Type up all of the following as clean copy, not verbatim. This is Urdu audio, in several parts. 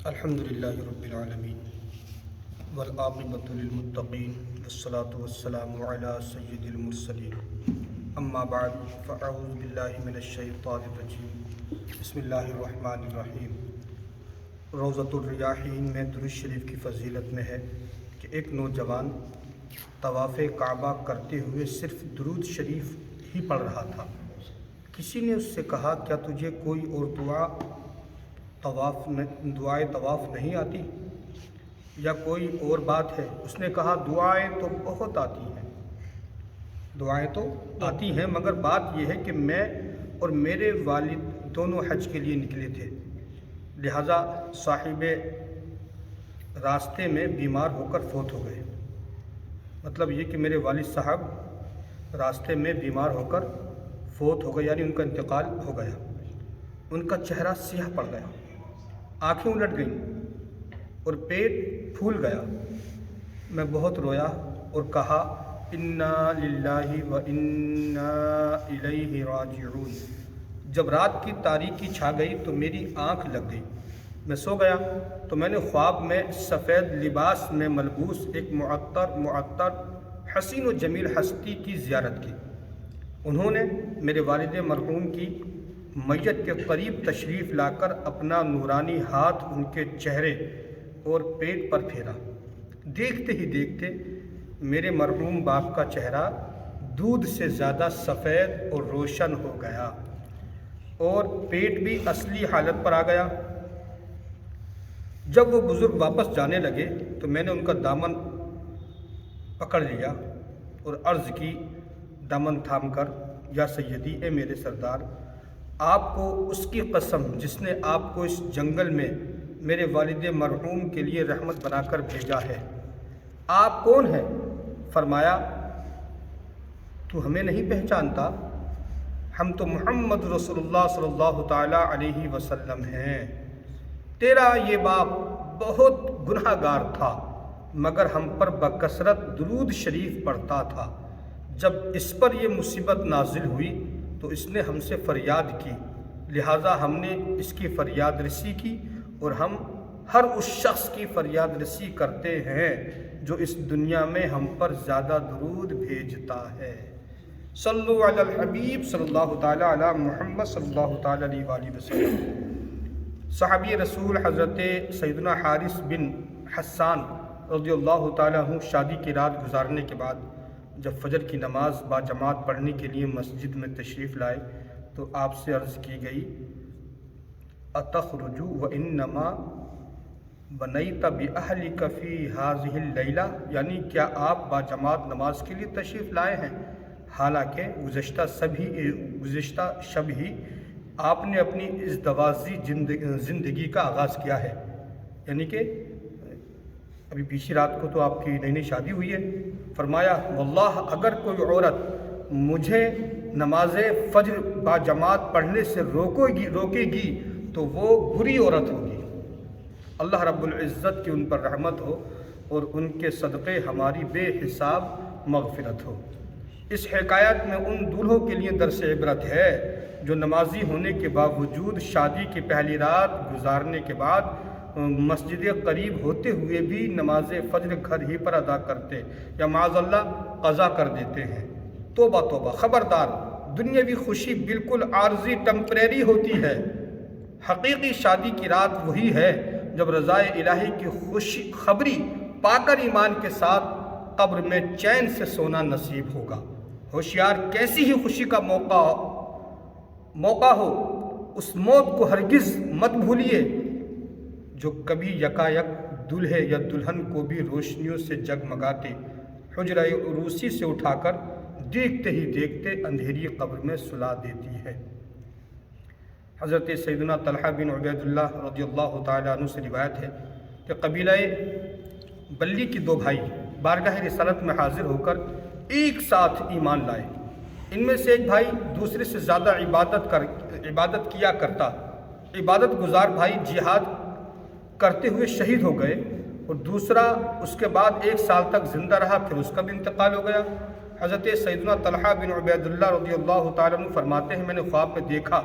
الحمد للہ رب العالمین والعاقبۃ للمتقین والصلاة والسلام علی سید المرسلین اما بعد فاعوذ باللہ من الشیطان الرجیم بسم اللہ الرحمن الرحیم۔ روضۃ الریاحین میں درود شریف کی فضیلت میں ہے کہ ایک نوجوان طواف کعبہ کرتے ہوئے صرف درود شریف ہی پڑھ رہا تھا۔ کسی نے اس سے کہا کیا تجھے کوئی اور دعائے طواف نہیں آتی یا کوئی اور بات ہے؟ اس نے کہا دعائیں تو بہت آتی ہیں، دعائیں تو آتی ہیں، مگر بات یہ ہے کہ میں اور میرے والد دونوں حج کے لیے نکلے تھے، لہٰذا صاحب راستے میں بیمار ہو کر فوت ہو گئے۔ مطلب یہ کہ میرے والد صاحب راستے میں بیمار ہو کر فوت ہو گئے، یعنی ان کا انتقال ہو گیا۔ ان کا چہرہ سیاہ پڑ گیا، آنکھیں الٹ گئیں اور پیٹ پھول گیا۔ میں بہت رویا اور کہا انا للہ و انا الیہ راجعون۔ جب رات کی تاریکی چھا گئی تو میری آنکھ لگ گئی، میں سو گیا تو میں نے خواب میں سفید لباس میں ملبوس ایک معطر حسین و جمیل ہستی کی زیارت کی۔ انہوں نے میرے والد مرحوم کی میت کے قریب تشریف لا کر اپنا نورانی ہاتھ ان کے چہرے اور پیٹ پر پھیرا۔ دیکھتے ہی دیکھتے میرے مرحوم باپ کا چہرہ دودھ سے زیادہ سفید اور روشن ہو گیا اور پیٹ بھی اصلی حالت پر آ گیا۔ جب وہ بزرگ واپس جانے لگے تو میں نے ان کا دامن پکڑ لیا اور عرض کی دامن تھام کر، یا سیدی، اے میرے سردار، آپ کو اس کی قسم جس نے آپ کو اس جنگل میں میرے والد مرحوم کے لیے رحمت بنا کر بھیجا ہے، آپ کون ہیں؟ فرمایا تو ہمیں نہیں پہچانتا؟ ہم تو محمد رسول اللہ صلی اللہ تعالیٰ علیہ وسلم ہیں۔ تیرا یہ باپ بہت گناہ گار تھا مگر ہم پر بکثرت درود شریف پڑھتا تھا۔ جب اس پر یہ مصیبت نازل ہوئی تو اس نے ہم سے فریاد کی، لہٰذا ہم نے اس کی فریاد رسی کی، اور ہم ہر اس شخص کی فریاد رسی کرتے ہیں جو اس دنیا میں ہم پر زیادہ درود بھیجتا ہے۔ صلو علی الحبیب صلی اللہ تعالیٰ علی محمد صلی اللہ تعالیٰ علیہ وآلہ وسلم۔ صحابی رسول حضرت سیدنا حارث بن حسان رضی اللہ تعالیٰ عنہ شادی کی رات گزارنے کے بعد جب فجر کی نماز با جماعت پڑھنے کے لیے مسجد میں تشریف لائے تو آپ سے عرض کی گئی اتخرج وانما بنیت باہلک فی ہذہ اللیلہ، یعنی کیا آپ با جماعت نماز کے لیے تشریف لائے ہیں، حالانکہ گزشتہ شب ہی آپ نے اپنی ازدواجی زندگی کا آغاز کیا ہے، یعنی کہ ابھی پیچھے رات کو تو آپ کی نئی نئی شادی ہوئی ہے۔ فرمایا واللہ اگر کوئی عورت مجھے نماز فجر با جماعت پڑھنے سے روکے گی تو وہ بری عورت ہوگی۔ اللہ رب العزت کی ان پر رحمت ہو اور ان کے صدقے ہماری بے حساب مغفرت ہو۔ اس حکایت میں ان دولہوں کے لیے درس عبرت ہے جو نمازی ہونے کے باوجود شادی کی پہلی رات گزارنے کے بعد مسجد قریب ہوتے ہوئے بھی نماز فجر گھر ہی پر ادا کرتے یا معاذ اللہ قضا کر دیتے ہیں۔ توبہ توبہ، خبردار، دنیاوی خوشی بالکل عارضی ٹمپریری ہوتی ہے۔ حقیقی شادی کی رات وہی ہے جب رضائے الہی کی خبری پا کر ایمان کے ساتھ قبر میں چین سے سونا نصیب ہوگا۔ ہوشیار، کیسی ہی خوشی کا موقع ہو، اس موت کو ہرگز مت بھولیے جو کبھی یکایک دلہے یا دلہن کو بھی روشنیوں سے جگمگاتے حجرہ عروسی سے اٹھا کر دیکھتے ہی دیکھتے اندھیری قبر میں سلا دیتی ہے۔ حضرت سیدنا طلحہ بن عبید اللہ رضی اللہ تعالیٰ عنہ سے روایت ہے کہ قبیلہ بلی کے دو بھائی بارگاہ رسالت میں حاضر ہو کر ایک ساتھ ایمان لائے۔ ان میں سے ایک بھائی دوسرے سے زیادہ عبادت کیا کرتا، عبادت گزار بھائی جہاد کرتے ہوئے شہید ہو گئے، اور دوسرا اس کے بعد 1 سال تک زندہ رہا، پھر اس کا بھی انتقال ہو گیا۔ حضرت سیدنا طلحہ بن عبید اللہ رضی اللہ تعالیٰ عنہ فرماتے ہیں میں نے خواب میں دیکھا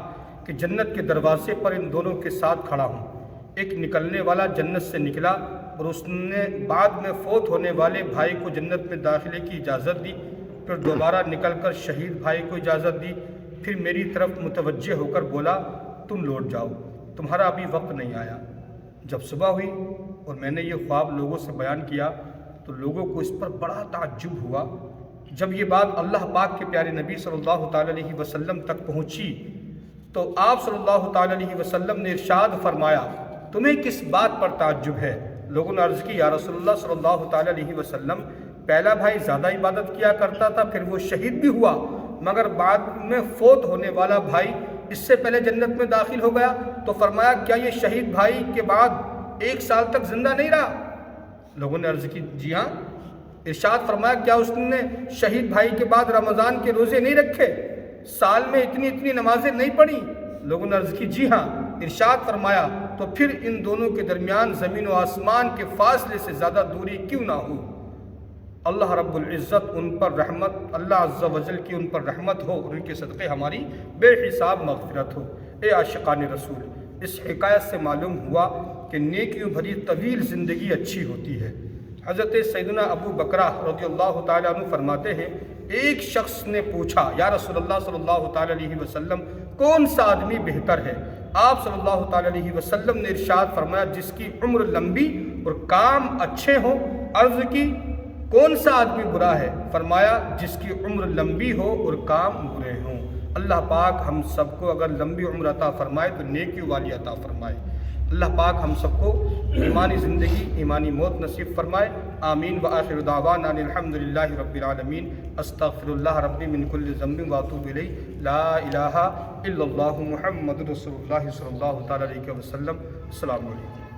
کہ جنت کے دروازے پر ان دونوں کے ساتھ کھڑا ہوں، ایک نکلنے والا جنت سے نکلا اور اس نے بعد میں فوت ہونے والے بھائی کو جنت میں داخلے کی اجازت دی، پھر دوبارہ نکل کر شہید بھائی کو اجازت دی، پھر میری طرف متوجہ ہو کر بولا تم لوٹ جاؤ، تمہارا ابھی وقت نہیں آیا۔ جب صبح ہوئی اور میں نے یہ خواب لوگوں سے بیان کیا تو لوگوں کو اس پر بڑا تعجب ہوا۔ جب یہ بات اللہ پاک کے پیارے نبی صلی اللہ تعالیٰ علیہ وسلم تک پہنچی تو آپ صلی اللہ تعالیٰ علیہ وسلم نے ارشاد فرمایا تمہیں کس بات پر تعجب ہے؟ لوگوں نے عرض کی یا رسول اللہ صلی اللہ تعالیٰ علیہ وسلم پہلا بھائی زیادہ عبادت کیا کرتا تھا، پھر وہ شہید بھی ہوا، مگر بعد میں فوت ہونے والا بھائی اس سے پہلے جنت میں داخل ہو گیا۔ تو فرمایا کیا یہ شہید بھائی کے بعد 1 سال تک زندہ نہیں رہا؟ لوگوں نے عرض کی جی ہاں۔ ارشاد فرمایا کیا اس نے شہید بھائی کے بعد رمضان کے روزے نہیں رکھے، سال میں اتنی نمازیں نہیں پڑھی؟ لوگوں نے عرض کی جی ہاں۔ ارشاد فرمایا تو پھر ان دونوں کے درمیان زمین و آسمان کے فاصلے سے زیادہ دوری کیوں نہ ہو؟ اللہ رب العزت ان پر رحمت، اللہ عز و جل کی ان پر رحمت ہو اور ان کے صدقے ہماری بے حساب مغفرت ہو۔ اے عاشقان رسول، اس حکایت سے معلوم ہوا کہ نیکیوں بھری طویل زندگی اچھی ہوتی ہے۔ حضرت سیدنا ابو بکرہ رضی اللہ تعالیٰ عنہ فرماتے ہیں ایک شخص نے پوچھا یا رسول اللہ صلی اللہ تعالیٰ علیہ وسلم کون سا آدمی بہتر ہے؟ آپ صلی اللہ تعالیٰ علیہ وسلم نے ارشاد فرمایا جس کی عمر لمبی اور کام اچھے ہوں۔ عرض کی کون سا آدمی برا ہے؟ فرمایا جس کی عمر لمبی ہو اور کام برے ہوں۔ اللہ پاک ہم سب کو اگر لمبی عمر عطا فرمائے تو نیکی والی عطا فرمائے۔ اللہ پاک ہم سب کو ایمانی زندگی ایمانی موت نصیب فرمائے۔ آمین وآخر دعوانا الحمدللہ رب العالمین۔ استغفر اللہ ربی من کل ذنب واتوب الیہ۔ لا الہ الا اللہ محمد رسول اللہ صلی اللہ تعالیٰ علیہ وسلم۔ السلام علیکم۔